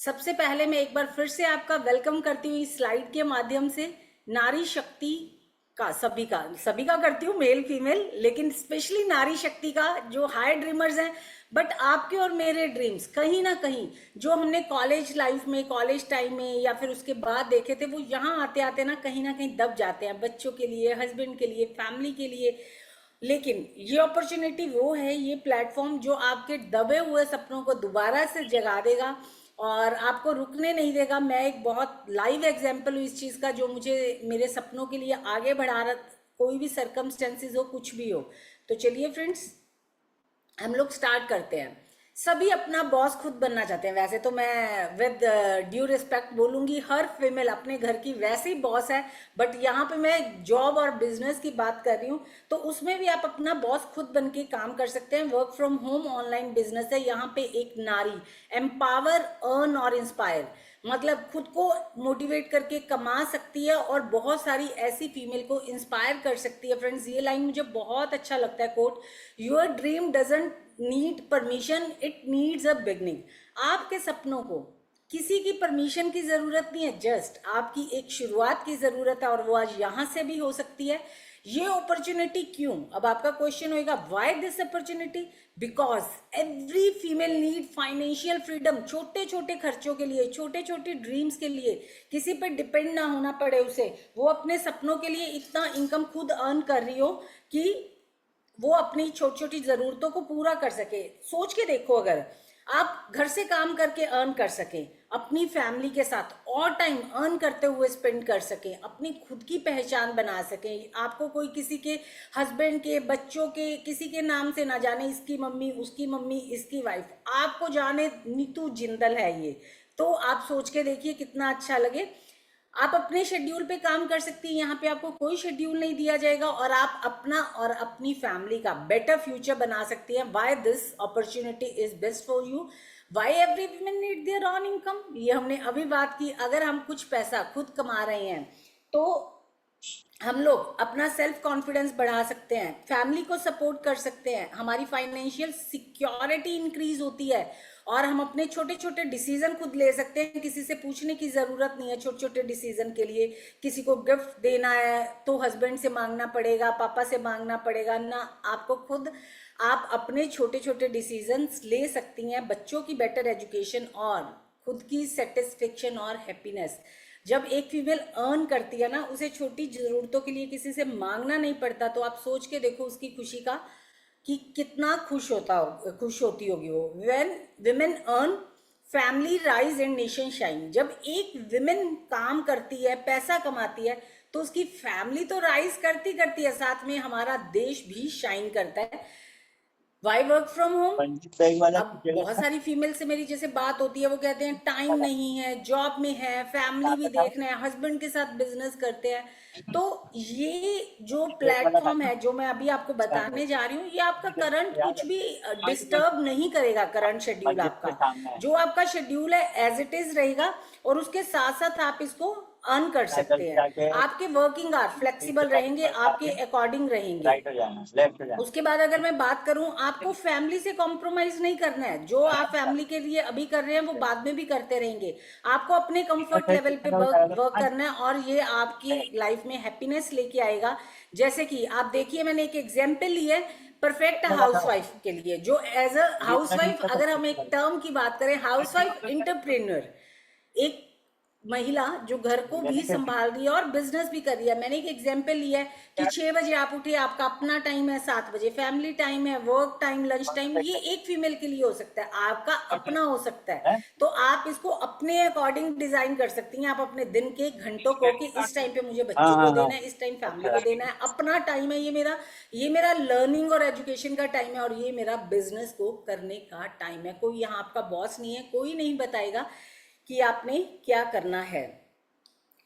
सबसे पहले मैं एक बार फिर से आपका वेलकम करती हूँ इस स्लाइड के माध्यम से। नारी शक्ति का सभी का करती हूँ, मेल फीमेल, लेकिन स्पेशली नारी शक्ति का जो हाई ड्रीमर्स हैं। बट आपके और मेरे ड्रीम्स कहीं ना कहीं जो हमने कॉलेज लाइफ में, कॉलेज टाइम में या फिर उसके बाद देखे थे, वो यहाँ आते आते ना कहीं दब जाते हैं, बच्चों के लिए, हस्बैंड के लिए, फैमिली के लिए। लेकिन ये अपॉर्चुनिटी वो है, ये प्लेटफॉर्म जो आपके दबे हुए सपनों को दोबारा से जगा देगा और आपको रुकने नहीं देगा। मैं एक बहुत लाइव एग्जांपल हूँ इस चीज़ का, जो मुझे मेरे सपनों के लिए आगे बढ़ा रहा, कोई भी सरकमस्टेंसेस हो, कुछ भी हो। तो चलिए फ्रेंड्स, हम लोग स्टार्ट करते हैं। सभी अपना बॉस खुद बनना चाहते हैं। वैसे तो मैं विद ड्यू रिस्पेक्ट बोलूंगी, हर फीमेल अपने घर की वैसे ही बॉस है, बट यहाँ पे मैं जॉब और बिजनेस की बात कर रही हूँ, तो उसमें भी आप अपना बॉस खुद बन के काम कर सकते हैं। Work from home online business है। यहाँ पे एक नारी एम्पावर, अर्न और इंस्पायर, मतलब खुद को मोटिवेट करके कमा सकती है और बहुत सारी ऐसी फीमेल को इंस्पायर कर सकती है। फ्रेंड्स, ये लाइन मुझे बहुत अच्छा लगता है, quote, your dream doesn't need permission, it needs a beginning. आपके सपनों को किसी की परमिशन की जरूरत नहीं है, जस्ट आपकी एक शुरुआत की जरूरत है, और वो आज यहां से भी हो सकती है। ये अपॉर्चुनिटी क्यों? अब आपका क्वेश्चन होगा, why this opportunity? Because every female need financial freedom. छोटे छोटे खर्चों के लिए, छोटे छोटे ड्रीम्स के लिए, किसी पर डिपेंड ना होना पड़े उसे, वो अपने सपनों के लिए इतना इनकम खुद अर्न कर रही हो कि वो अपनी छोटी छोटी जरूरतों को पूरा कर सके। सोच के देखो, अगर आप घर से काम करके अर्न कर सके, अपनी फैमिली के साथ और टाइम अर्न करते हुए स्पेंड कर सके, अपनी खुद की पहचान बना सके, आपको कोई किसी के हस्बैंड के, बच्चों के, किसी के नाम से ना जाने, इसकी मम्मी, उसकी मम्मी, इसकी वाइफ, आपको जाने नीतू जिंदल है ये, तो आप सोच के देखिए कितना अच्छा लगे। आप अपने शेड्यूल पे काम कर सकती हैं, यहाँ पे आपको कोई शेड्यूल नहीं दिया जाएगा, और आप अपना और अपनी फैमिली का बेटर फ्यूचर बना सकती हैं। Why this opportunity is best for you, why every women need their own income, ये हमने अभी बात की। अगर हम कुछ पैसा खुद कमा रहे हैं तो हम लोग अपना सेल्फ कॉन्फिडेंस बढ़ा सकते हैं, फैमिली को सपोर्ट कर सकते हैं, हमारी फाइनेंशियल सिक्योरिटी इंक्रीज होती है, और हम अपने छोटे छोटे डिसीजन खुद ले सकते हैं। किसी से पूछने की जरूरत नहीं है छोटे छोटे डिसीजन के लिए। किसी को गिफ्ट देना है तो हस्बैंड से मांगना पड़ेगा, पापा से मांगना पड़ेगा ना, आपको खुद, आप अपने छोटे छोटे डिसीजंस ले सकती हैं। बच्चों की बेटर एजुकेशन और खुद की सेटिस्फेक्शन और हैप्पीनेस, जब एक फीमेल अर्न करती है ना, उसे छोटी जरूरतों के लिए किसी से मांगना नहीं पड़ता, तो आप सोच के देखो उसकी खुशी का कि कितना खुश होती होगी वो। When women earn, family rise and nation shine. जब एक विमेन काम करती है, पैसा कमाती है, तो उसकी फैमिली तो राइज करती करती है, साथ में हमारा देश भी शाइन करता है। Why work from home? अब बहुत सारी फीमेल से मेरी जैसे बात होती है, वो कहते हैं टाइम नहीं है, जॉब में है, फैमिली भी देखना है, हस्बैंड के साथ बिजनेस करते हैं। तो ये जो प्लेटफॉर्म है जो मैं अभी आपको बताने जा रही हूँ, ये आपका करंट कुछ भी डिस्टर्ब नहीं करेगा। करंट शेड्यूल आपका, जो आपका शेड्यूल है एज इट इज रहेगा, और उसके साथ साथ आप इसको अर्न कर सकते हैं। आपके वर्किंग आवर फ्लेक्सिबल रहेंगे, आपके अकॉर्डिंग रहेंगे। उसके बाद अगर मैं बात करूं, आपको फैमिली से कॉम्प्रोमाइज नहीं करना है। जो आप फैमिली के लिए अभी कर रहे हैं वो बाद में भी करते रहेंगे। आपको अपने कंफर्ट लेवल पे वर्क करना है, और ये आपकी लाइफ में हैप्पीनेस लेके आएगा। जैसे कि आप देखिए, मैंने एक एग्जाम्पल ली है परफेक्ट हाउसवाइफ के लिए, जो एज अ हाउसवाइफ, अगर हम एक टर्म की बात करें, हाउसवाइफ इंटरप्रेन्योर, एक महिला जो घर को भी संभाल रही है और बिजनेस भी कर रही है। मैंने एक एग्जांपल लिया है कि 6 बजे आप उठे, आपका अपना टाइम है, 7 बजे फैमिली टाइम है, वर्क टाइम, लंच टाइम, ये एक फीमेल के लिए हो सकता है, आपका अपना हो सकता है। तो आप इसको अपने अकॉर्डिंग डिजाइन कर सकती हैं, आप अपने दिन के घंटों को, कि इस टाइम पे मुझे बच्चों को देना है, इस टाइम फैमिली को देना है, अपना टाइम है, ये मेरा लर्निंग और एजुकेशन का टाइम है, और ये मेरा बिजनेस को करने का टाइम है। कोई यहाँ आपका बॉस नहीं है, कोई नहीं बताएगा कि आपने क्या करना है।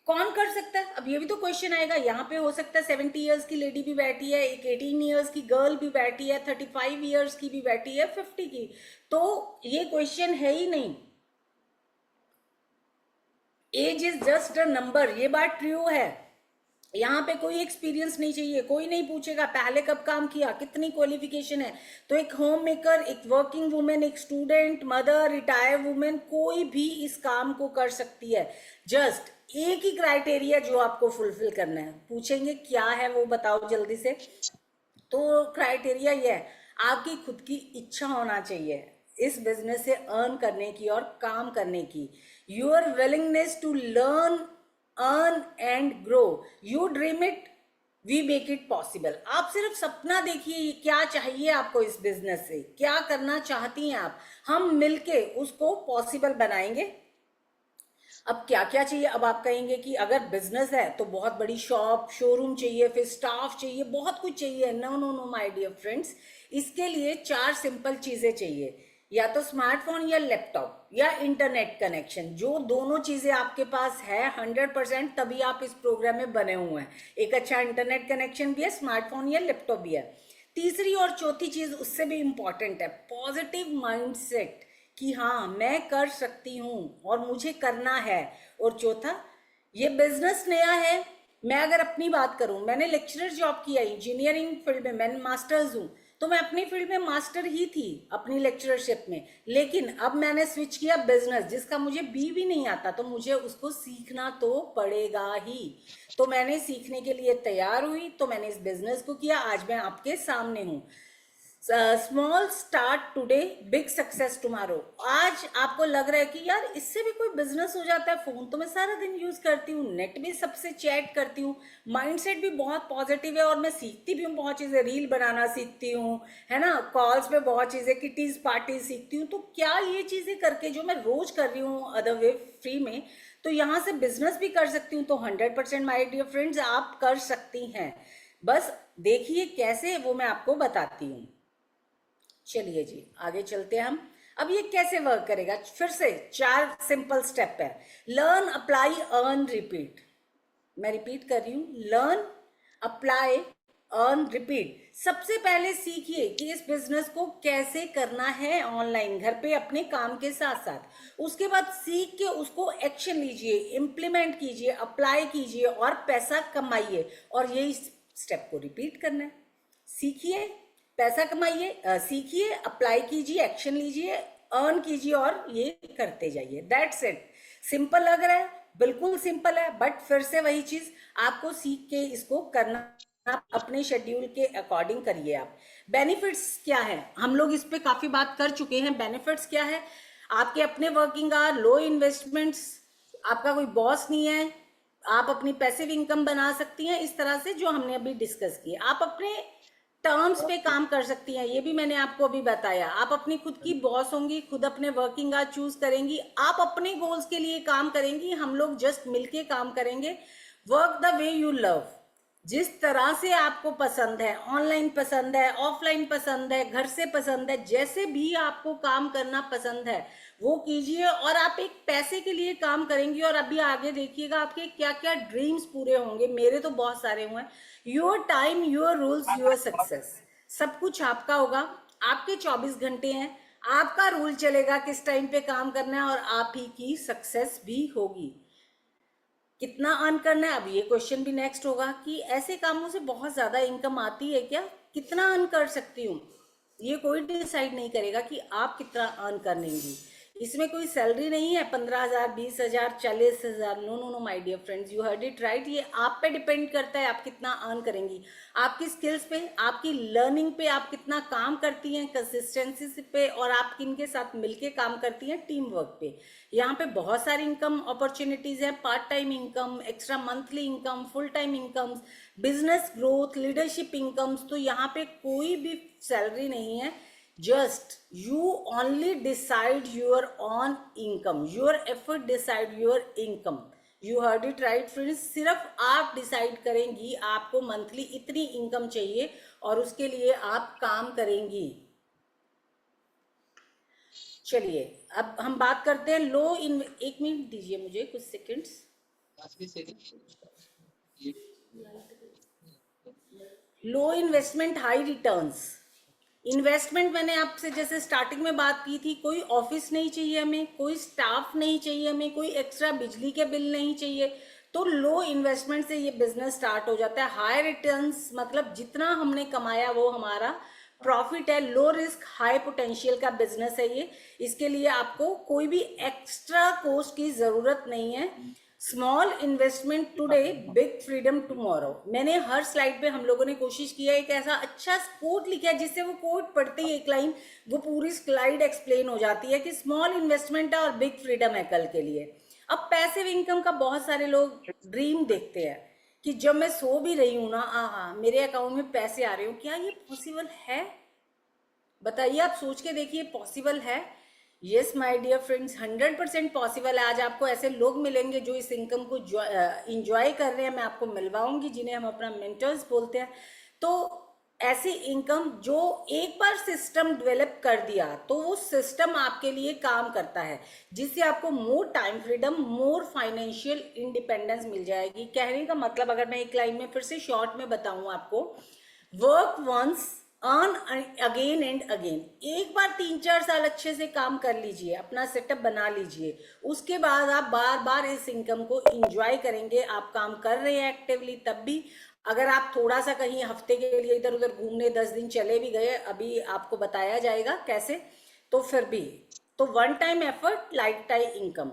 कौन कर सकता है? अब ये भी तो क्वेश्चन आएगा। यहाँ पे हो सकता है 70 इयर्स की लेडी भी बैठी है, एक 18 इयर्स की गर्ल भी बैठी है, 35 इयर्स की भी बैठी है, 50 की, तो ये क्वेश्चन है ही नहीं। Age is just a number, ये बात ट्रू है। यहाँ पे कोई एक्सपीरियंस नहीं चाहिए, कोई नहीं पूछेगा पहले कब काम किया, कितनी क्वालिफिकेशन है। तो एक होम मेकर, एक वर्किंग वुमेन, एक स्टूडेंट, मदर, रिटायर वुमेन, कोई भी इस काम को कर सकती है। जस्ट एक ही क्राइटेरिया जो आपको फुलफिल करना है। पूछेंगे क्या है वो, बताओ जल्दी से। तो क्राइटेरिया ये है, आपकी खुद की इच्छा होना चाहिए इस बिजनेस से अर्न करने की और काम करने की। Your willingness to learn, earn and grow. You dream it, we make it possible. आप सिर्फ सपना देखिए, क्या चाहिए आपको इस बिजनेस से, क्या करना चाहती हैं आप, हम मिलके उसको पॉसिबल बनाएंगे। अब क्या क्या चाहिए, अब आप कहेंगे कि अगर बिजनेस है तो बहुत बड़ी शॉप, शोरूम चाहिए, फिर स्टाफ चाहिए, बहुत कुछ चाहिए। No no no my dear friends, इसके लिए 4 सिंपल चीजें चाहिए। या तो स्मार्टफोन या लैपटॉप या इंटरनेट कनेक्शन। जो दोनों चीजें आपके पास है 100%, तभी आप इस प्रोग्राम में बने हुए हैं। एक अच्छा इंटरनेट कनेक्शन भी है, स्मार्टफोन या लैपटॉप भी है। तीसरी और चौथी चीज उससे भी इंपॉर्टेंट है, पॉजिटिव माइंडसेट, कि हाँ मैं कर सकती हूँ और मुझे करना है। और चौथा, ये बिजनेस नया है। मैं अगर अपनी बात करूं, मैंने लेक्चरर जॉब किया इंजीनियरिंग फील्ड में, मैंने मास्टर्स हूं, तो मैं अपनी फील्ड में मास्टर ही थी अपनी लेक्चरशिप में। लेकिन अब मैंने स्विच किया बिजनेस, जिसका मुझे बी भी नहीं आता, तो मुझे उसको सीखना तो पड़ेगा ही। तो मैंने सीखने के लिए तैयार हुई, तो मैंने इस बिजनेस को किया। आज मैं आपके सामने हूँ। Small start today, big success tomorrow. आज आपको लग रहा है कि यार इससे भी कोई बिजनेस हो जाता है, फोन तो मैं सारा दिन यूज करती हूँ, नेट भी सबसे चैट करती हूँ, माइंडसेट भी बहुत पॉजिटिव है, और मैं सीखती भी हूँ बहुत चीजें, रील बनाना सीखती हूँ, है ना, कॉल्स पे बहुत चीजें, किटीज पार्टी सीखती हूँ। तो क्या ये चीजें करके जो मैं रोज कर रही हूँ अदर वे फ्री में, तो यहाँ से बिजनेस भी कर सकती हूँ। तो 100% माय डियर फ्रेंड्स, आप कर सकती हैं। बस देखिए कैसे, वो मैं आपको बताती हूँ। चलिए जी आगे चलते हैं हम। अब ये कैसे वर्क करेगा, फिर से 4 सिंपल स्टेप है। Learn, apply, earn, repeat. मैं रिपीट कर रही हूँ, लर्न, अप्लाई, अर्न, रिपीट। सबसे पहले सीखिए कि इस बिजनेस को कैसे करना है ऑनलाइन, घर पे अपने काम के साथ साथ। उसके बाद सीख के उसको एक्शन लीजिए, इम्प्लीमेंट कीजिए, अप्लाई कीजिए और पैसा कमाइए। और यही स्टेप को रिपीट करना है। सीखिए, पैसा कमाइए, सीखिए, अप्लाई कीजिए, एक्शन लीजिए, अर्न कीजिए और ये करते जाइए। That's it. सिंपल लग रहा है, बिल्कुल सिंपल है, बट फिर से वही चीज, आपको सीख के इसको करना, आप अपने शेड्यूल के अकॉर्डिंग करिए। आप बेनिफिट्स क्या है, हम लोग इस पे काफी बात कर चुके हैं। बेनिफिट्स क्या है, आपके अपने वर्किंग आवर, लो इन्वेस्टमेंट्स, आपका कोई बॉस नहीं है, आप अपनी पैसिव इनकम बना सकती हैं इस तरह से जो हमने अभी डिस्कस किए। आप अपने टर्म्स पे काम कर सकती हैं, ये भी मैंने आपको अभी बताया। आप अपनी खुद की बॉस होंगी, खुद अपने वर्किंग आवर चूज करेंगी, आप अपने गोल्स के लिए काम करेंगी, हम लोग जस्ट मिलके काम करेंगे। Work the way you love, जिस तरह से आपको पसंद है, ऑनलाइन पसंद है, ऑफलाइन पसंद है, घर से पसंद है, जैसे भी आपको काम करना पसंद है वो कीजिए। और आप एक पैसे के लिए काम करेंगी, और अभी आगे देखिएगा आपके क्या क्या ड्रीम्स पूरे होंगे। मेरे तो बहुत सारे हुए हैं। Your time, your rules, your success, सब कुछ आपका होगा। आपके 24 घंटे हैं, आपका रूल चलेगा किस टाइम पे काम करना है, और आप ही की सक्सेस भी होगी। कितना अर्न करना है, अब ये क्वेश्चन भी नेक्स्ट होगा कि ऐसे कामों से बहुत ज्यादा इनकम आती है क्या, कितना अर्न कर सकती हूँ, ये कोई डिसाइड नहीं करेगा कि आप कितना अर्न कर लेंगी। इसमें कोई सैलरी नहीं है 15,000, 20,000, 40,000। No no no my dear friends, you heard it right. ये आप पे डिपेंड करता है आप कितना अर्न करेंगी, आपकी स्किल्स पे, आपकी लर्निंग पे, आप कितना काम करती हैं कंसिस्टेंसी पे, और आप किन के साथ मिलके काम करती हैं टीम वर्क पे। यहाँ पे बहुत सारी इनकम अपॉर्चुनिटीज है, part time income, extra monthly income, full time incomes, business growth, leadership incomes. तो यहाँ पे कोई भी सैलरी नहीं है, just you only decide your own income, your effort decide your income। you heard it right friends, सिर्फ आप decide करेंगी आपको मंथली इतनी इनकम चाहिए, और उसके लिए आप काम करेंगी। चलिए अब हम बात करते हैं लो इन, एक मिनट दीजिए मुझे कुछ सेकंड्स। लो इन्वेस्टमेंट हाई रिटर्न्स। इन्वेस्टमेंट मैंने आपसे जैसे स्टार्टिंग में बात की थी, कोई ऑफिस नहीं चाहिए हमें, कोई स्टाफ नहीं चाहिए हमें, कोई एक्स्ट्रा बिजली के बिल नहीं चाहिए। तो लो इन्वेस्टमेंट से ये बिजनेस स्टार्ट हो जाता है। हाई रिटर्न्स मतलब जितना हमने कमाया वो हमारा प्रॉफिट है। लो रिस्क हाई पोटेंशियल का बिजनेस है ये। इसके लिए आपको कोई भी एक्स्ट्रा कोस्ट की जरूरत नहीं है। Small investment today, big freedom tomorrow. मैंने हर स्लाइड पे हम लोगों ने कोशिश किया एक ऐसा अच्छा कोट लिखा है जिससे वो कोट पढ़ते ही एक लाइन वो पूरी स्लाइड एक्सप्लेन हो जाती है कि स्मॉल इन्वेस्टमेंट है और बिग फ्रीडम है कल के लिए। अब पैसिव इनकम का बहुत सारे लोग ड्रीम देखते हैं कि जब मैं सो भी रही हूं ना, आहा मेरे अकाउंट में पैसे आ रहे हो। क्या ये पॉसिबल है? बताइए, आप सोच के देखिए, पॉसिबल है? Yes my dear friends, 100% possible है। आज आपको ऐसे लोग मिलेंगे जो इस इनकम को इंजॉय कर रहे हैं। मैं आपको मिलवाऊंगी जिन्हें हम अपना मेंटर्स बोलते हैं। तो ऐसी इनकम जो एक बार सिस्टम डेवलप कर दिया तो वो सिस्टम आपके लिए काम करता है, जिससे आपको मोर टाइम फ्रीडम, मोर फाइनेंशियल इंडिपेंडेंस मिल जाएगी। कहने का मतलब अगर मैं एक लाइन में फिर से शॉर्ट में बताऊं आपको, work once earn again and again. एक बार 3-4 साल अच्छे से काम कर लीजिए, अपना सेटअप बना लीजिए, उसके बाद आप बार बार इस इनकम को इंजॉय करेंगे। आप काम कर रहे हैं एक्टिवली तब भी, अगर आप थोड़ा सा कहीं हफ्ते के लिए इधर उधर घूमने 10 दिन चले भी गए, अभी आपको बताया जाएगा कैसे, तो फिर भी तो one time effort life time income.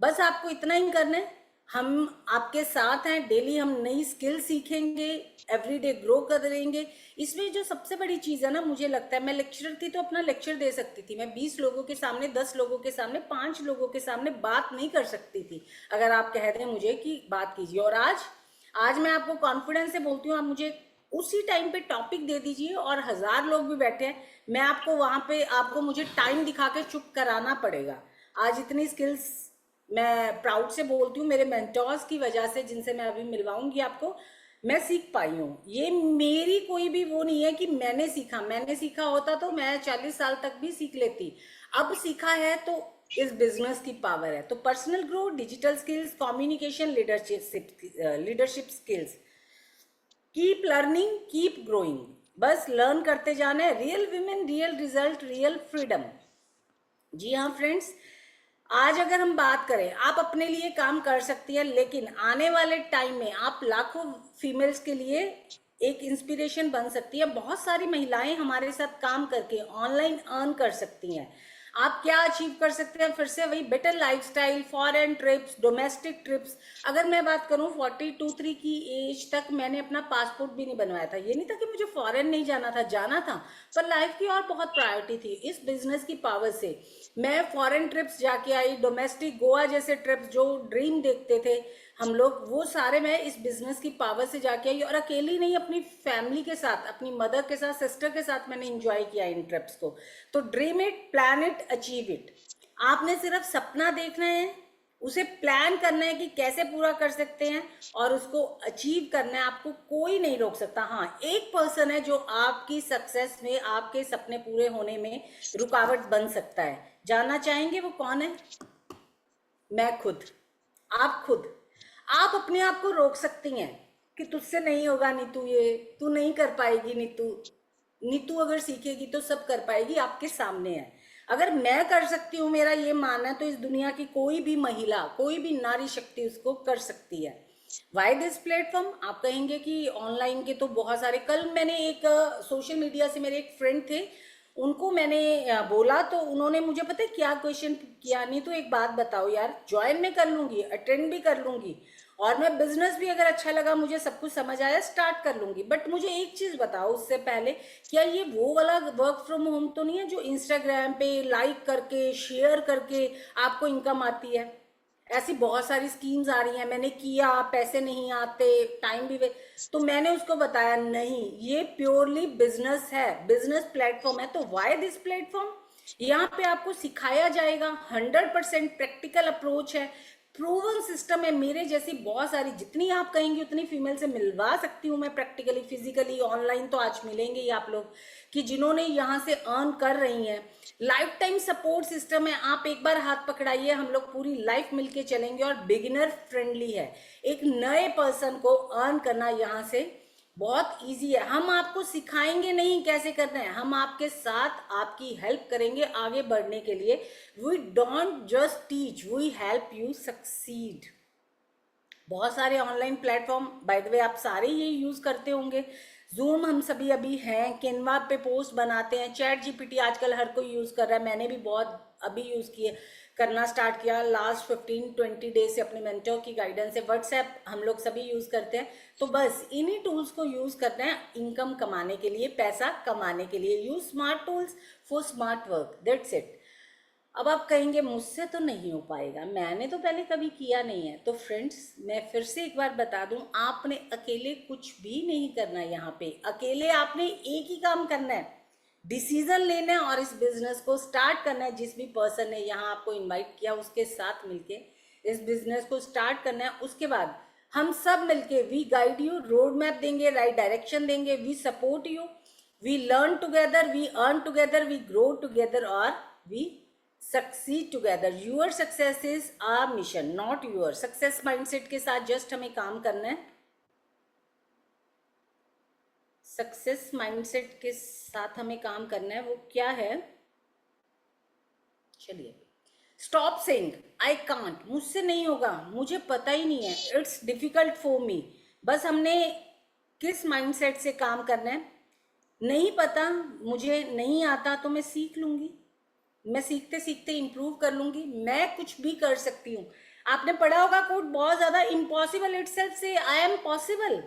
बस आपको इतना ही करना है। हम आपके साथ हैं, डेली हम नई स्किल सीखेंगे, एवरीडे ग्रो करेंगे। इसमें जो सबसे बड़ी चीज है ना, मुझे लगता है, मैं लेक्चरर थी तो अपना लेक्चर दे सकती थी, मैं 20 लोगों के सामने, 10 लोगों के सामने, 5 लोगों के सामने बात नहीं कर सकती थी अगर आप कह दें मुझे कि बात कीजिए। और आज मैं आपको कॉन्फिडेंस से बोलती हूँ, आप मुझे उसी टाइम पे टॉपिक दे दीजिए और 1000 लोग भी बैठे हैं, मैं आपको वहां पे आपको मुझे टाइम दिखा के चुप कराना पड़ेगा। आज इतनी स्किल्स मैं प्राउड से बोलती हूँ, मेरे मेंटोर्स की वजह से, जिनसे मैं अभी मिलवाऊंगी आपको, मैं सीख पाई हूँ। ये मेरी कोई भी वो नहीं है कि मैंने सीखा होता तो मैं 40 साल तक भी सीख लेती। अब सीखा है तो इस बिजनेस की पावर है। तो personal growth, digital skills, communication, leadership skills, keep learning, keep growing. बस लर्न करते जाना है। Real women, real result, real freedom. जी हाँ फ्रेंड्स, आज अगर हम बात करें, आप अपने लिए काम कर सकती हैं, लेकिन आने वाले टाइम में आप लाखों फीमेल्स के लिए एक इंस्पिरेशन बन सकती है। बहुत सारी महिलाएं हमारे साथ काम करके ऑनलाइन अर्न कर सकती हैं। आप क्या अचीव कर सकते हैं? फिर से वही better lifestyle, foreign trips, domestic trips. अगर मैं बात करूं 42-3 की एज तक मैंने अपना पासपोर्ट भी नहीं बनवाया था। ये नहीं था कि मुझे फॉरेन नहीं जाना था, जाना था, पर लाइफ की और बहुत प्रायोरिटी थी। इस बिजनेस की पावर से मैं फॉरेन ट्रिप्स जाके आई, डोमेस्टिक गोवा जैसे ट्रिप्स जो ड्रीम देखते थे हम लोग, वो सारे मैं इस बिजनेस की पावर से जाके आई। और अकेली नहीं, अपनी फैमिली के साथ, अपनी मदर के साथ, सिस्टर के साथ मैंने एंजॉय किया इन ट्रिप्स को। तो dream it, plan it, achieve it. आपने सिर्फ सपना देखना है, उसे प्लान करना है कि कैसे पूरा कर सकते हैं, और उसको अचीव करना है। आपको कोई नहीं रोक सकता। हाँ, एक पर्सन है जो आपकी सक्सेस में, आपके सपने पूरे होने में रुकावट बन सकता है। जानना चाहेंगे वो कौन है? मैं खुद, आप खुद। आप अपने आप को रोक सकती हैं कि तुझसे नहीं होगा नीतू, ये तू नहीं कर पाएगी नीतू। नीतू अगर सीखेगी तो सब कर पाएगी, आपके सामने है। अगर मैं कर सकती हूँ, मेरा ये मानना है, तो इस दुनिया की कोई भी महिला, कोई भी नारी शक्ति उसको कर सकती है। Why this platform? आप कहेंगे कि ऑनलाइन के तो बहुत सारे, कल मैंने एक सोशल मीडिया से मेरे एक फ्रेंड थे, उनको मैंने बोला तो उन्होंने मुझे पता है क्या क्वेश्चन किया, नहीं तो एक बात बताओ यार, ज्वाइन मैं कर लूंगी, अटेंड भी कर लूंगी, और मैं बिजनेस भी अगर अच्छा लगा, मुझे सब कुछ समझ आया, स्टार्ट कर लूंगी, बट मुझे एक चीज बताओ उससे पहले, क्या ये वो वाला वर्क फ्रॉम होम तो नहीं है जो इंस्टाग्राम पे लाइक करके, शेयर करके आपको इनकम आती है? ऐसी बहुत सारी स्कीम्स आ रही हैं, मैंने किया, पैसे नहीं आते, टाइम भी तो मैंने उसको बताया नहीं, ये प्योरली बिजनेस है, बिजनेस प्लेटफॉर्म है। तो वाई दिस प्लेटफॉर्म? यहाँ पे आपको सिखाया जाएगा, 100% प्रैक्टिकल अप्रोच है, प्रूवन सिस्टम है। मेरे जैसी बहुत सारी, जितनी आप कहेंगी उतनी फीमेल से मिलवा सकती हूँ मैं, प्रैक्टिकली, फिजिकली, ऑनलाइन तो आज मिलेंगे ही आप लोग, कि जिन्होंने यहाँ से अर्न कर रही हैं। लाइफ टाइम सपोर्ट सिस्टम है, आप एक बार हाथ पकड़ाइए, हम लोग पूरी लाइफ मिलके चलेंगे, और बिगिनर फ्रेंडली है। एक नए पर्सन को अर्न करना यहाँ से बहुत इजी है। हम आपको सिखाएंगे नहीं कैसे करना है, हम आपके साथ आपकी हेल्प करेंगे आगे बढ़ने के लिए। We don't just teach, we help you succeed. बहुत सारे online platform, by the way आप सारे ये यूज करते होंगे। जूम हम सभी अभी हैं, कैनवा पे पोस्ट बनाते हैं, चैट जीपीटी आजकल हर कोई यूज कर रहा है, मैंने भी बहुत अभी यूज किए, करना स्टार्ट किया लास्ट 15-20 डेज से अपने मेंटर की गाइडेंस से। व्हाट्सएप हम लोग सभी यूज करते हैं। तो बस इन्हीं टूल्स को यूज करना है इनकम कमाने के लिए, पैसा कमाने के लिए। Use smart tools for smart work, that's it. अब आप कहेंगे मुझसे तो नहीं हो पाएगा, मैंने तो पहले कभी किया नहीं है। तो फ्रेंड्स, मैं फिर से एक बार बता दूं, आपने अकेले कुछ भी नहीं करना है। यहाँ पे अकेले आपने एक ही काम करना है, डिसीजन लेना है और इस बिजनेस को स्टार्ट करना है। जिस भी पर्सन ने यहाँ आपको इन्वाइट किया उसके साथ मिलके इस बिजनेस को स्टार्ट करना है। उसके बाद हम सब मिलके we guide you, road map देंगे, राइट डायरेक्शन देंगे, we support you, we learn together, we earn together, we grow together और we succeed together. Your success is our mission, not your. Success mindset के साथ just हमें काम करना है, success mindset के साथ हमें काम करना है। वो क्या है, चलिए, स्टॉप सेइंग आई कांट, मुझसे नहीं होगा, मुझे पता ही नहीं है, इट्स डिफिकल्ट फॉर मी। बस हमने किस माइंडसेट से काम करना है, नहीं पता, मुझे नहीं आता तो मैं सीख लूंगी, मैं सीखते सीखते इंप्रूव कर लूंगी, मैं कुछ भी कर सकती हूँ। आपने पढ़ा होगा कोट बहुत ज्यादा, इम्पॉसिबल इटसेल्फ से I am possible,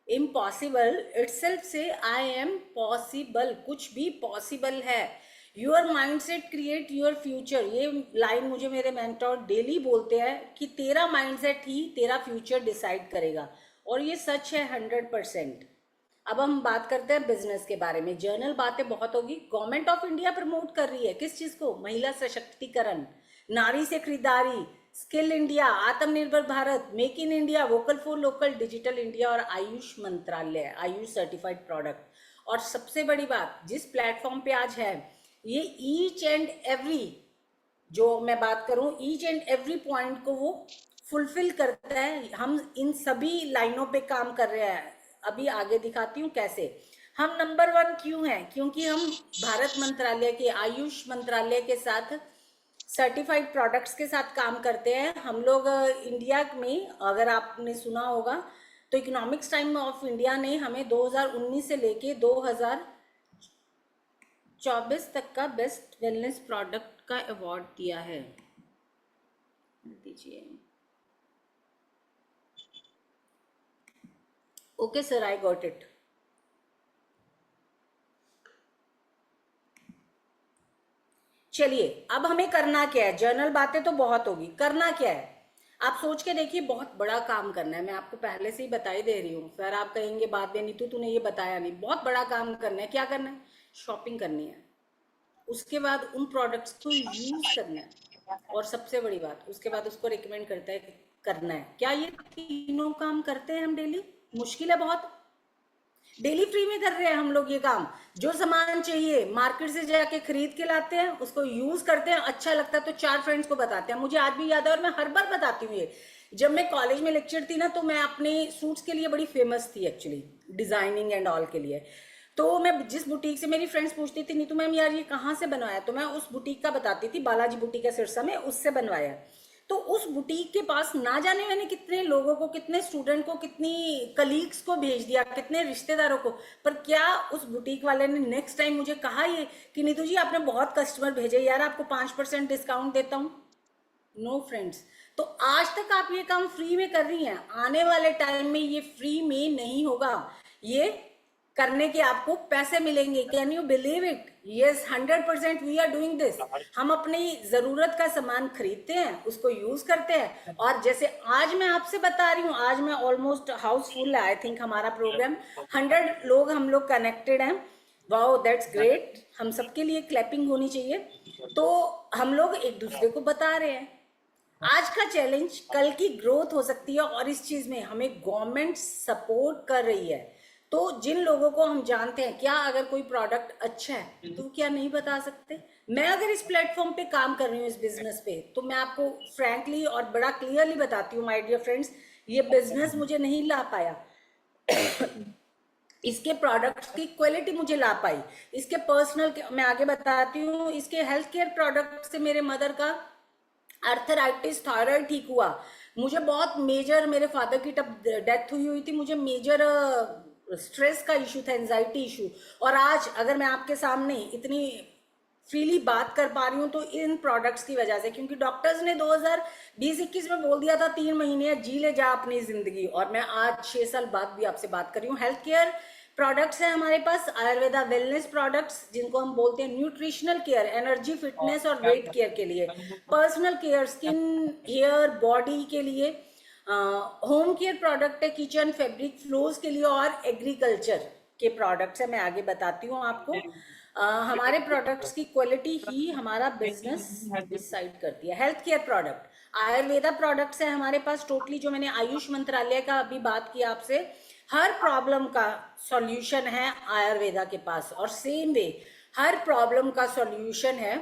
impossible itself से आई एम पॉसिबल, कुछ भी पॉसिबल है। Your mindset create your future, ये लाइन मुझे मेरे मेंटोर डेली बोलते हैं कि तेरा माइंडसेट ही तेरा फ्यूचर डिसाइड करेगा, और ये सच है 100%। अब हम बात करते हैं बिजनेस के बारे में। जर्नल बातें बहुत होगी। गवर्नमेंट ऑफ इंडिया प्रमोट कर रही है किस चीज को, महिला सशक्तिकरण, नारी से खरीदारी, स्किल इंडिया, आत्मनिर्भर Bharat, make in India, vocal for local, digital India और आयुष मंत्रालय, आयुष सर्टिफाइड प्रोडक्ट। और सबसे बड़ी बात, जिस प्लेटफॉर्म पे आज है, ये ईच एंड एवरी, जो मैं बात करूं, ईच एंड एवरी पॉइंट को वो फुलफिल करता है। हम इन सभी लाइनों पे काम कर रहे हैं। अभी आगे दिखाती हूँ कैसे। हम नंबर 1 क्यों हैं, क्योंकि हम भारत मंत्रालय के, आयुष मंत्रालय के साथ, सर्टिफाइड प्रोडक्ट्स के साथ काम करते हैं। हम लोग इंडिया में, अगर आपने सुना होगा तो इकोनॉमिक्स टाइम ऑफ इंडिया ने हमें 2019 से लेके 2024 तक का बेस्ट वेलनेस प्रोडक्ट का अवार्ड दिया है। दीजिए, okay sir, I got it. चलिए, अब हमें करना क्या है। जर्नल बातें तो बहुत होगी, करना क्या है आप सोच के देखिए। बहुत बड़ा काम करना है, मैं आपको पहले से ही बता ही दे रही हूँ। फिर आप कहेंगे बाद में नीतू तूने ये बताया नहीं। बहुत बड़ा काम करना है। क्या करना है, शॉपिंग करनी है, उसके बाद उन प्रोडक्ट्स को यूज करना है, और सबसे बड़ी बात, उसके बाद उसको रिकमेंड करना है। क्या ये तीनों काम करते हैं हम डेली? मुश्किल है बहुत। डेली फ्री में कर रहे हैं हम लोग ये काम। जो सामान चाहिए मार्केट से जाके खरीद के लाते हैं, उसको यूज करते हैं, अच्छा लगता है तो 4 फ्रेंड्स को बताते हैं। मुझे आज भी याद है और मैं हर बार बताती हूँ ये। जब मैं कॉलेज में लेक्चर थी ना, तो मैं अपने सूट्स के लिए बड़ी फेमस थी एक्चुअली, डिजाइनिंग एंड ऑल के लिए। तो मैं जिस बुटीक से, मेरी फ्रेंड्स पूछती थी नीतू मैम यार ये कहाँ से बनवाया, तो मैं उस बुटीक का बताती थी, बालाजी बुटीक है सिरसा में, उससे बनवाया। तो उस बुटीक के पास ना जाने मैंने कितने लोगों को, कितने स्टूडेंट को, कितनी कलीग्स को भेज दिया, कितने रिश्तेदारों को। पर क्या उस बुटीक वाले ने नेक्स्ट टाइम मुझे कहा ये कि नीतू जी आपने बहुत कस्टमर भेजे यार, आपको 5% डिस्काउंट देता हूँ? No friends. तो आज तक आप ये काम फ्री में कर रही हैं, आने वाले टाइम में ये फ्री में नहीं होगा, ये करने के आपको पैसे मिलेंगे। Can you believe it? Yes, 100% we are doing this. हम अपनी जरूरत का सामान खरीदते हैं, उसको यूज करते हैं, और जैसे आज मैं आपसे बता रही हूँ, आज मैं ऑलमोस्ट हाउसफुल है, आई थिंक हमारा प्रोग्राम 100 लोग हम लोग कनेक्टेड हैं। Wow, that's great. हम सबके लिए क्लैपिंग होनी चाहिए। तो हम लोग एक दूसरे को बता रहे हैं। आज का चैलेंज कल की ग्रोथ हो सकती है, और इस चीज में हमें गवर्नमेंट सपोर्ट कर रही है। तो जिन लोगों को हम जानते हैं, क्या अगर कोई प्रोडक्ट अच्छा है तो क्या नहीं बता सकते? मैं अगर इस प्लेटफॉर्म पे काम कर रही हूँ, इस बिजनेस पे, तो मैं आपको फ्रैंकली और बड़ा क्लियरली बताती हूँ माय डियर फ्रेंड्स, ये बिजनेस मुझे नहीं ला पाया। इसके प्रोडक्ट्स की क्वालिटी मुझे ला पाई, इसके पर्सनल, मैं आगे बताती हूँ, इसके हेल्थ केयर प्रोडक्ट से मेरे मदर का आर्थराइटिस, थायराइड ठीक हुआ। मुझे बहुत मेजर, मेरे फादर की तब डेथ हुई थी, मुझे मेजर स्ट्रेस का इशू था, एंजाइटी इशू। और आज अगर मैं आपके सामने इतनी फ्रीली बात कर पा रही हूँ तो इन प्रोडक्ट्स की वजह से, क्योंकि डॉक्टर्स ने 2020-21 में बोल दिया था 3 महीने जी ले जा अपनी जिंदगी, और मैं आज 6 साल बाद भी आपसे बात कर रही हूँ। हेल्थ केयर प्रोडक्ट्स है हमारे पास, आयुर्वेदा वेलनेस प्रोडक्ट्स जिनको हम बोलते हैं, न्यूट्रिशनल केयर, एनर्जी, फिटनेस और वेट केयर के लिए, personal care, skin, hair, body के लिए, होम केयर प्रोडक्ट है, किचन, फैब्रिक, फ्लोर्स के लिए, और एग्रीकल्चर के प्रोडक्ट्स है। मैं आगे बताती हूँ आपको। हमारे प्रोडक्ट्स की क्वालिटी ही हमारा बिजनेस डिसाइड करती है। Health care product, Ayurveda products है हमारे पास टोटली, जो मैंने आयुष मंत्रालय का अभी बात किया आपसे, हर प्रॉब्लम का सॉल्यूशन है आयुर्वेदा के पास। और सेम वे हर प्रॉब्लम का सॉल्यूशन है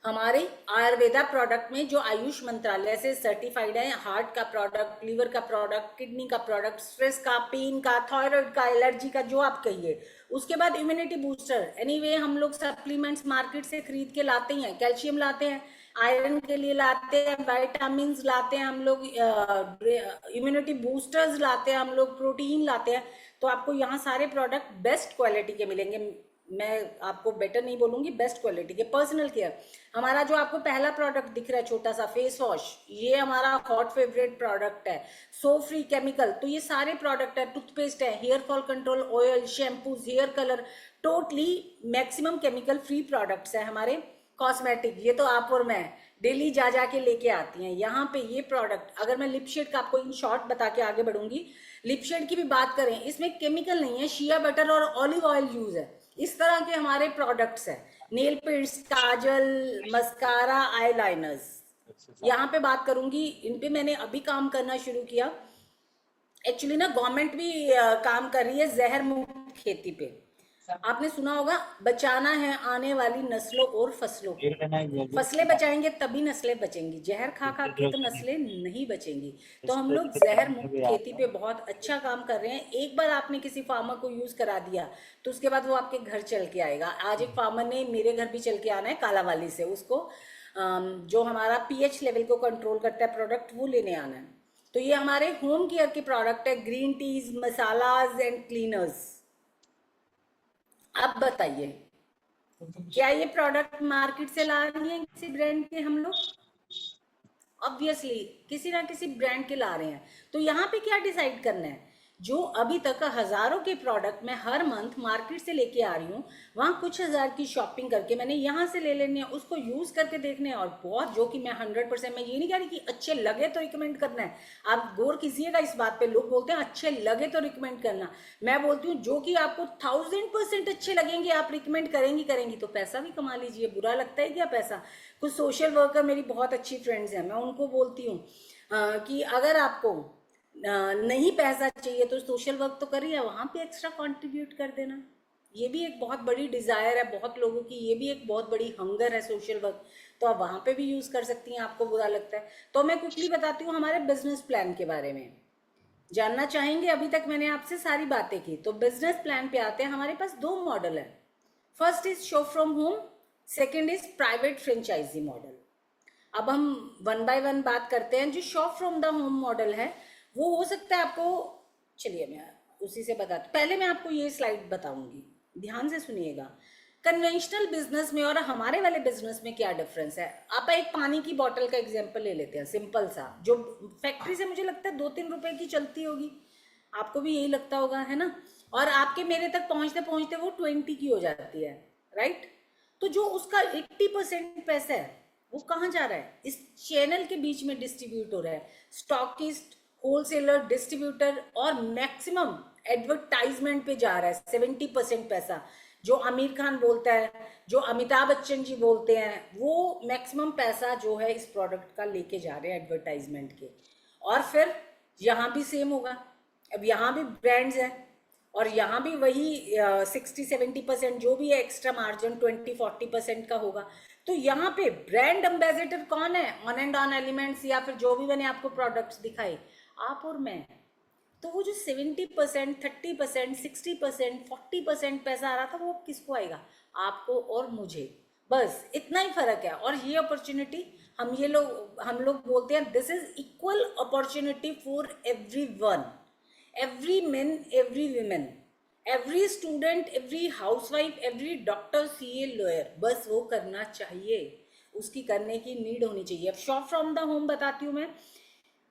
हमारे आयुर्वेदा प्रोडक्ट में, जो आयुष मंत्रालय से सर्टिफाइड है। हार्ट का प्रोडक्ट, लीवर का प्रोडक्ट, किडनी का प्रोडक्ट, स्ट्रेस का, पेन का, थायराइड का, एलर्जी का, जो आप कहिए। उसके बाद इम्यूनिटी बूस्टर, एनीवे हम लोग सप्लीमेंट्स मार्केट से खरीद के लाते हैं, कैल्शियम लाते हैं, आयरन के लिए लाते हैं, विटामिन लाते हैं हम लोग, इम्यूनिटी बूस्टर्स लाते हैं हम लोग, प्रोटीन लाते हैं। तो आपको यहाँ सारे प्रोडक्ट बेस्ट क्वालिटी के मिलेंगे। मैं आपको बेटर नहीं बोलूंगी, बेस्ट क्वालिटी के। पर्सनल केयर, हमारा जो आपको पहला प्रोडक्ट दिख रहा है छोटा सा फेस वॉश, ये हमारा हॉट फेवरेट प्रोडक्ट है, सो फ्री केमिकल। तो ये सारे प्रोडक्ट है, टूथपेस्ट है, hair fall control oil, shampoos, hair colour, totally maximum chemical free products है हमारे। कॉस्मेटिक, ये तो आप और मैं डेली जा जाके लेके आती हैं यहाँ पे ये प्रोडक्ट। अगर मैं लिप शेड का आपको इन शॉर्ट बता के आगे बढ़ूंगी, लिप शेड की भी बात करें, इसमें केमिकल नहीं है, शिया बटर और ऑलिव ऑयल यूज है। इस तरह के हमारे प्रोडक्ट्स हैं। नेल पेंट्स, काजल, मस्कारा, आईलाइनर्स, यहाँ पे बात करूंगी, इन पे मैंने अभी काम करना शुरू किया। एक्चुअली ना गवर्नमेंट भी काम कर रही है जहर मुक्त खेती पे। आपने सुना होगा, बचाना है आने वाली नस्लों और फसलों को। फसलें बचाएंगे तभी नस्लें बचेंगी, जहर खा खा के तो नस्लें नहीं बचेंगी। तो हम लोग जहर मुक्त खेती पे बहुत अच्छा काम कर रहे हैं। एक बार आपने किसी फार्मर को यूज करा दिया तो उसके बाद वो आपके घर चल के आएगा। आज एक फार्मर ने मेरे घर भी चल के आना है कालावाली से, उसको जो हमारा पीएच लेवल को कंट्रोल करता है प्रोडक्ट, वो लेने आना है। तो ये हमारे होम केयर के प्रोडक्ट है, green teas, masalas and cleaners. अब बताइए, क्या ये प्रोडक्ट मार्केट से ला रही हैं किसी ब्रांड के हम लोग? ऑब्वियसली किसी ना किसी ब्रांड के ला रहे हैं। तो यहाँ पे क्या डिसाइड करना है, जो अभी तक हजारों के प्रोडक्ट मैं हर मंथ मार्केट से लेके आ रही हूँ, वहाँ कुछ हजार की शॉपिंग करके मैंने यहाँ से ले लेने हैं, उसको यूज करके देखने हैं। और बहुत, जो कि मैं 100%, मैं ये नहीं कह रही कि अच्छे लगे तो रिकमेंड करना है, आप गौर कीजिएगा इस बात पे। लोग बोलते हैं अच्छे लगे तो रिकमेंड करना, मैं बोलती हूँ जो कि आपको 1000% अच्छे लगेंगे आप रिकमेंड करेंगी तो पैसा भी कमा लीजिए। बुरा लगता है क्या पैसा? कुछ सोशल वर्कर मेरी बहुत अच्छी फ्रेंड्स हैं, मैं उनको बोलती हूँ कि अगर आपको नहीं पैसा चाहिए तो सोशल वर्क तो करिए, वहाँ पे एक्स्ट्रा कंट्रीब्यूट कर देना। ये भी एक बहुत बड़ी डिज़ायर है बहुत लोगों की, ये भी एक बहुत बड़ी हंगर है सोशल वर्क, तो आप वहाँ पे भी यूज़ कर सकती हैं, आपको बुरा लगता है तो। मैं क्विकली बताती हूँ हमारे बिजनेस प्लान के बारे में। जानना चाहेंगे? अभी तक मैंने आपसे सारी बातें की, तो बिजनेस प्लान पे आते हैं। हमारे पास 2 मॉडल है, first is show from home, second is private franchise model. अब हम वन बाय वन बात करते हैं। जो shop from the home model है वो हो सकता है आपको, चलिए मैं उसी से बताती, पहले मैं आपको ये स्लाइड बताऊंगी, ध्यान से सुनिएगा। कन्वेंशनल बिजनेस में और हमारे वाले बिजनेस में क्या डिफरेंस है। आप एक पानी की बोतल का एग्जांपल ले लेते हैं, सिंपल सा, जो फैक्ट्री से मुझे लगता है 2-3 रुपए की चलती होगी, आपको भी यही लगता होगा, है ना? और आपके मेरे तक पहुंचते पहुंचते वो 20 की हो जाती है, राइट? तो जो उसका 80% पैसा है वो कहाँ जा रहा है? इस चैनल के बीच में डिस्ट्रीब्यूट हो रहा है। स्टॉकिस्ट, होलसेलर, डिस्ट्रीब्यूटर और मैक्सिमम एडवर्टाइजमेंट पे जा रहा है 70% पैसा। जो आमिर खान बोलता है, जो अमिताभ बच्चन जी बोलते हैं, वो मैक्सिमम पैसा जो है इस प्रोडक्ट का लेके जा रहे हैं एडवर्टाइजमेंट के। और फिर यहाँ भी सेम होगा, अब यहाँ भी ब्रांड्स हैं और यहाँ भी वही 60-70% जो भी है एक्स्ट्रा मार्जिन 20-40% का होगा। तो यहाँ पे ब्रांड एम्बेसडर कौन है? ऑन एंड ऑन एलिमेंट्स या फिर जो भी मैंने आपको प्रोडक्ट्स दिखाए, आप और मैं। तो वो जो 70%, 30%, 60%, 40% पैसा आ रहा था, वो किसको आएगा? आपको और मुझे, बस इतना ही फर्क है। और ये अपॉर्चुनिटी हम लोग बोलते हैं this is equal opportunity for everyone, every man, every women, every student, every housewife, every doctor, CA, lawyer, बस वो करना चाहिए, उसकी करने की नीड होनी चाहिए। अब शॉप फ्रॉम द होम बताती हूँ मैं।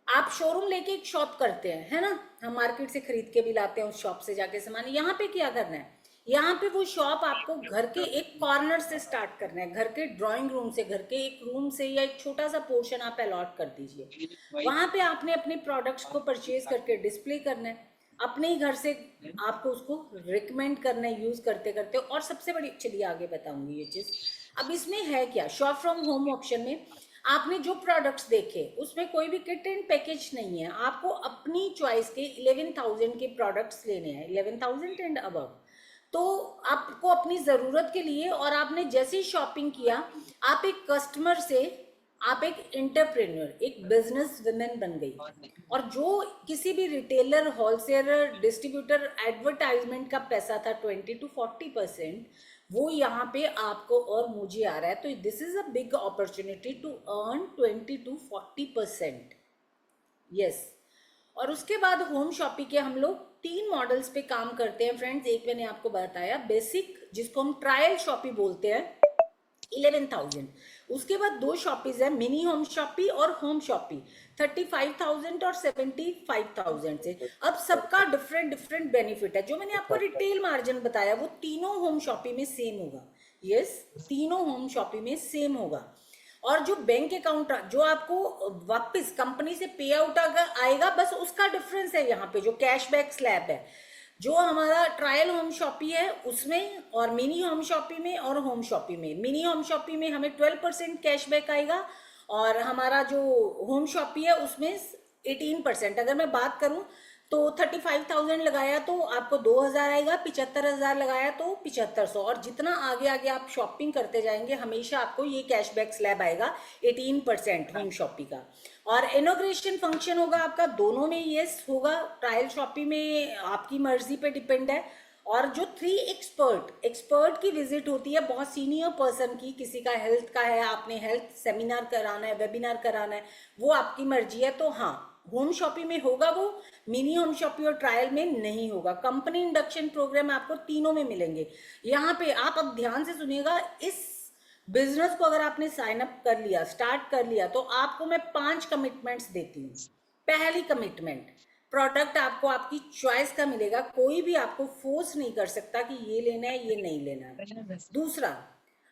आप शोरूम लेके एक शॉप करते हैं, है ना, हम मार्केट से खरीद के भी लाते हैं उस शॉप से जाके सामान। यहाँ पे क्या करना है, यहाँ पे वो शॉप आपको घर के एक कॉर्नर से स्टार्ट करना है, घर के ड्राइंग रूम से, घर के एक रूम से, या एक छोटा सा पोर्शन आप अलॉट कर दीजिए। वहां पे आपने अपने प्रोडक्ट्स को परचेज करके डिस्प्ले करना है, अपने ही घर से आपको उसको रिकमेंड करना है यूज करते करते। और सबसे बड़ी, चलिए आगे बताऊंगी ये चीज। अब इसमें है क्या, शॉप फ्रॉम होम ऑप्शन में आपने जो प्रोडक्ट्स देखे उसमें कोई भी किट एंड पैकेज नहीं है, आपको अपनी चॉइस के 11,000 के प्रोडक्ट्स लेने हैं, 11,000 एंड अबव। तो आपको अपनी जरूरत के लिए, और आपने जैसे ही शॉपिंग किया, आप एक कस्टमर से आप एक एंटरप्रेन्योर, एक बिजनेस वुमेन बन गई। और जो किसी भी रिटेलर, होलसेलर, डिस्ट्रीब्यूटर एडवर्टाइजमेंट का पैसा था 20 to 40%, वो यहाँ पे आपको और मुझे आ रहा है। तो this is a big opportunity to earn 20 to 40%। Yes. और उसके बाद होम शॉपिंग के हम लोग 3 मॉडल्स पे काम करते हैं फ्रेंड्स। एक मैंने आपको बताया बेसिक, जिसको हम ट्रायल शॉपिंग बोलते हैं, 11,000। उसके बाद 2 शॉपीज है, मिनी होम शॉपी और होम शॉपी, 35,000 और 75,000 से। अब सबका डिफरेंट डिफरेंट बेनिफिट है। जो मैंने आपको रिटेल मार्जिन बताया वो तीनों होम शॉपी में सेम होगा। यस, तीनों होम शॉपी में सेम होगा। और जो बैंक अकाउंट जो आपको वापस कंपनी से पे आउट आएगा, बस उसका डिफरेंस है यहाँ पे, जो कैशबैक स्लैब है, जो हमारा ट्रायल होम शॉपी है उसमें, और मिनी होम शॉपी में, और होम शॉपी में। मिनी होम शॉपी में हमें 12% कैशबैक आएगा, और हमारा जो होम शॉपी है उसमें 18%। अगर मैं बात करूं तो 35,000 लगाया तो आपको 2,000 आएगा, 75,000 लगाया तो 7,500। और जितना आगे आगे आप शॉपिंग करते जाएंगे हमेशा आपको ये कैशबैक स्लैब आएगा 18% होम शॉपिंग का। और इनॉग्रेशन फंक्शन होगा आपका दोनों में, यस होगा। ट्रायल शॉपिंग में आपकी मर्जी पे डिपेंड है। और जो 3 एक्सपर्ट की विजिट होती है, बहुत सीनियर पर्सन की, किसी का हेल्थ का है, आपने हेल्थ सेमिनार कराना है, वेबिनार कराना है, वो आपकी मर्जी है। तो हाँ, होम शॉपिंग में होगा वो, मिनी होम शॉपिंग और ट्रायल में नहीं होगा। कंपनी इंडक्शन प्रोग्राम आपको तीनों में मिलेंगे। यहाँ पे आप अब ध्यान से सुनिएगा, इस बिजनेस को अगर आपने साइन अप कर लिया, स्टार्ट कर लिया, तो आपको मैं 5 कमिटमेंट्स देती हूँ। पहली कमिटमेंट, प्रोडक्ट आपको आपकी चॉइस का मिलेगा, कोई भी आपको फोर्स नहीं कर सकता कि ये लेना है ये नहीं लेना है। दूसरा,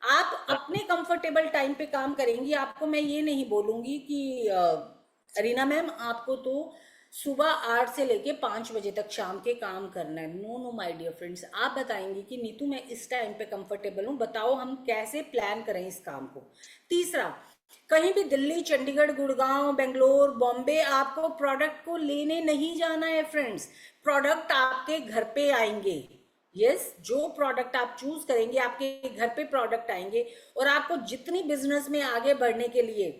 आप अपने कंफर्टेबल टाइम पे काम करेंगी। आपको मैं ये नहीं बोलूंगी कि रीना मैम आपको तो सुबह 8 से लेके 5 बजे तक शाम के काम करना है। No no my dear friends, आप बताएंगे कि नीतू मैं इस टाइम पे कंफर्टेबल हूँ, बताओ हम कैसे प्लान करें इस काम को। तीसरा, कहीं भी दिल्ली, चंडीगढ़, गुड़गांव, बेंगलोर, बॉम्बे आपको प्रोडक्ट को लेने नहीं जाना है फ्रेंड्स, प्रोडक्ट आपके घर पे आएंगे। यस, जो प्रोडक्ट आप चूज करेंगे आपके घर पे प्रोडक्ट आएंगे। और आपको जितनी बिजनेस में आगे बढ़ने के लिए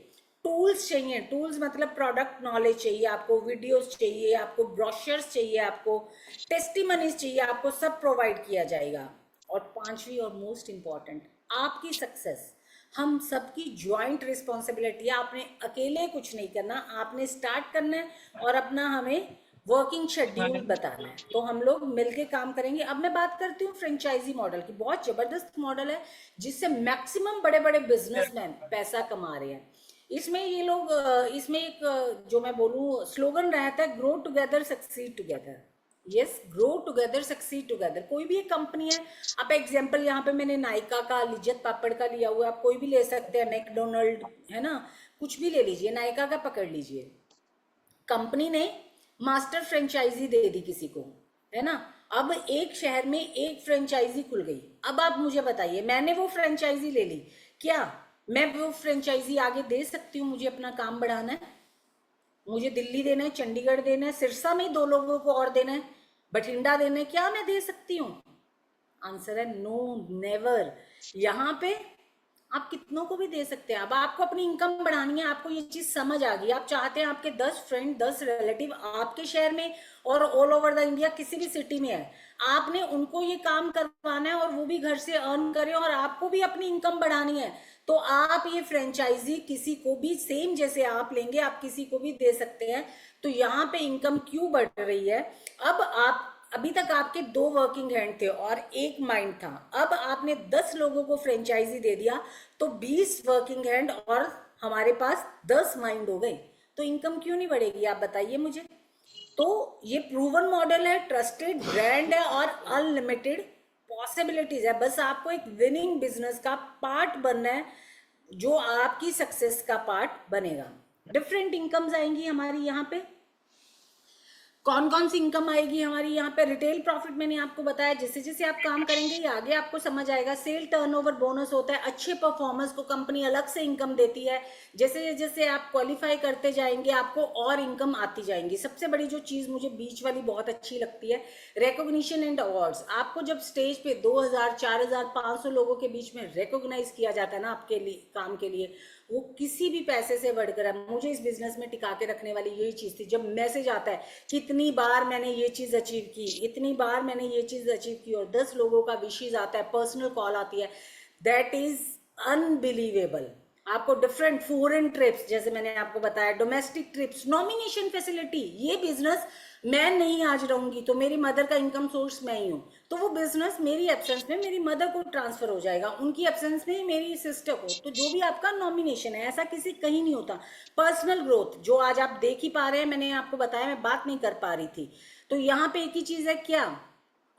टूल्स चाहिए, टूल्स मतलब प्रोडक्ट नॉलेज चाहिए आपको, वीडियोस चाहिए आपको, ब्रोशर्स चाहिए आपको, टेस्टिमनीज चाहिए आपको, सब प्रोवाइड किया जाएगा। और पांचवी और मोस्ट इंपॉर्टेंट, आपकी सक्सेस हम सबकी ज्वाइंट रिस्पॉन्सिबिलिटी है। आपने अकेले कुछ नहीं करना, आपने स्टार्ट करना है और अपना हमें वर्किंग शेड्यूल बताना है, तो हम लोग मिलके काम करेंगे। अब मैं बात करती हूँ फ्रेंचाइजी मॉडल की। बहुत जबरदस्त मॉडल है जिससे मैक्सिमम बड़े बड़े बिजनेसमैन पैसा कमा रहे हैं। इसमें ये लोग इसमें एक जो मैं बोलूँ स्लोगन रहता है, grow together succeed together. Yes, grow together succeed together. कोई भी एक कंपनी है, आप एग्जांपल यहाँ पे मैंने नायका का, लिज्जत पापड़ का लिया हुआ है, आप कोई भी ले सकते हैं, मैकडोनल्ड है ना, कुछ भी ले लीजिए, नायका का पकड़ लीजिए। कंपनी ने मास्टर फ्रेंचाइजी दे दी किसी को, है ना, अब एक शहर में एक फ्रेंचाइजी खुल गई। अब आप मुझे बताइए, मैंने वो फ्रेंचाइजी ले ली, क्या मैं वो फ्रेंचाइजी आगे दे सकती हूँ? मुझे अपना काम बढ़ाना है, मुझे दिल्ली देना है, चंडीगढ़ देना है, सिरसा में 2 लोगों को और देना है, बठिंडा देना है, क्या मैं दे सकती हूँ? आंसर है नो, नेवर। यहाँ पे आप कितनों को भी दे सकते हैं। अब आपको अपनी इनकम बढ़ानी है, आपको ये चीज समझ आ गई, आप चाहते हैं आपके 10 फ्रेंड, 10 रिलेटिव आपके शहर में और ऑल ओवर द इंडिया किसी भी सिटी में है, आपने उनको ये काम करवाना है और वो भी घर से अर्न करें और आपको भी अपनी इनकम बढ़ानी है, तो आप ये फ्रेंचाइजी किसी को भी सेम जैसे आप लेंगे आप किसी को भी दे सकते हैं। तो यहाँ पे इनकम क्यों बढ़ रही है? अब आप अभी तक आपके 2 वर्किंग हैंड थे और 1 माइंड था, अब आपने 10 लोगों को फ्रेंचाइजी दे दिया तो 20 वर्किंग हैंड और हमारे पास 10 माइंड हो गए। तो इनकम क्यों नहीं बढ़ेगी आप बताइए मुझे। तो ये प्रूवन मॉडल है, ट्रस्टेड ब्रांड है और अनलिमिटेड पॉसिबिलिटीज है। बस आपको एक विनिंग बिजनेस का पार्ट बनना है जो आपकी सक्सेस का पार्ट बनेगा। डिफरेंट इनकम्स आएंगी हमारी यहाँ पे। कौन कौन सी इनकम आएगी हमारी यहाँ पे? रिटेल प्रॉफिट मैंने आपको बताया, जैसे जैसे आप काम करेंगे ये आगे आपको समझ आएगा। सेल टर्नओवर बोनस होता है, अच्छे परफॉर्मेंस को कंपनी अलग से इनकम देती है। जैसे जैसे आप क्वालिफाई करते जाएंगे आपको और इनकम आती जाएंगी। सबसे बड़ी जो चीज मुझे बीच वाली बहुत अच्छी लगती है, रिकॉग्निशन एंड अवार्ड्स। आपको जब स्टेज पे 2000 4000 500 लोगों के बीच में रिकॉग्नाइज किया जाता है ना आपके लिए काम के लिए, वो किसी भी पैसे से बढ़कर है। मुझे इस बिजनेस में टिका के रखने वाली यही चीज थी, जब मैसेज आता है कि इतनी बार मैंने ये चीज अचीव की, इतनी बार मैंने ये चीज अचीव की, और 10 लोगों का विशेष आता है, पर्सनल कॉल आती है, दैट इज अनबिलीवेबल। आपको डिफरेंट फॉरेन ट्रिप्स, जैसे मैंने आपको बताया, डोमेस्टिक ट्रिप्स, नॉमिनेशन फैसिलिटी। ये बिजनेस मैं नहीं आज रहूंगी तो मेरी मदर का इनकम सोर्स मैं ही हूँ, तो वो बिजनेस मेरी एब्सेंस में मेरी मदर को ट्रांसफर हो जाएगा, उनकी एब्सेंस में मेरी सिस्टर को। तो जो भी आपका नॉमिनेशन है ऐसा किसी कहीं नहीं होता। पर्सनल ग्रोथ जो आज आप देख ही पा रहे हैं, मैंने आपको बताया, मैं बात नहीं कर पा रही थी। तो यहाँ पे एक ही चीज है, क्या?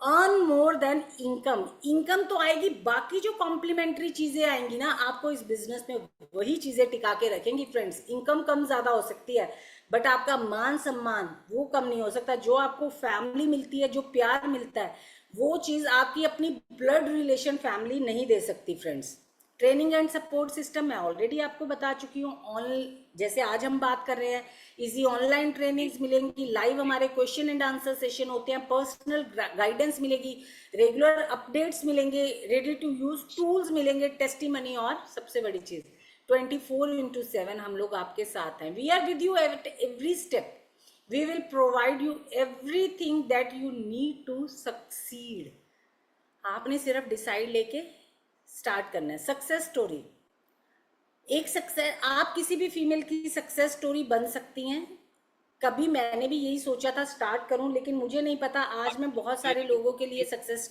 Earn more than income. Income तो आएगी, बाकी जो कॉम्प्लीमेंट्री चीजें आएंगी ना आपको इस बिजनेस में, वही चीजें टिका के रखेंगी फ्रेंड्स। इनकम कम ज्यादा हो सकती है बट आपका मान सम्मान वो कम नहीं हो सकता। जो आपको फैमिली मिलती है, जो प्यार मिलता है, वो चीज आपकी अपनी ब्लड रिलेशन फैमिली नहीं दे सकती friends. Training and support system मैं ऑलरेडी आपको बता चुकी हूँ। ऑन जैसे आज हम बात कर रहे हैं, इजी ऑनलाइन ट्रेनिंग्स मिलेंगी, लाइव हमारे क्वेश्चन एंड आंसर सेशन होते हैं, पर्सनल गाइडेंस मिलेगी, रेगुलर अपडेट्स मिलेंगे, रेडी टू यूज टूल्स मिलेंगे, टेस्टिमनी, और सबसे बड़ी चीज 24/7 हम लोग आपके साथ हैं। We are with you at every step. We will provide you everything that you need to succeed. आपने सिर्फ डिसाइड लेके स्टार्ट करना है। सक्सेस स्टोरी, एक सक्सेस, आप किसी भी फीमेल की सक्सेस स्टोरी बन सकती हैं। कभी मैंने भी यही सोचा था स्टार्ट करूं, लेकिन मुझे नहीं पता आज मैं बहुत सारे लोगों के लिए सक्सेस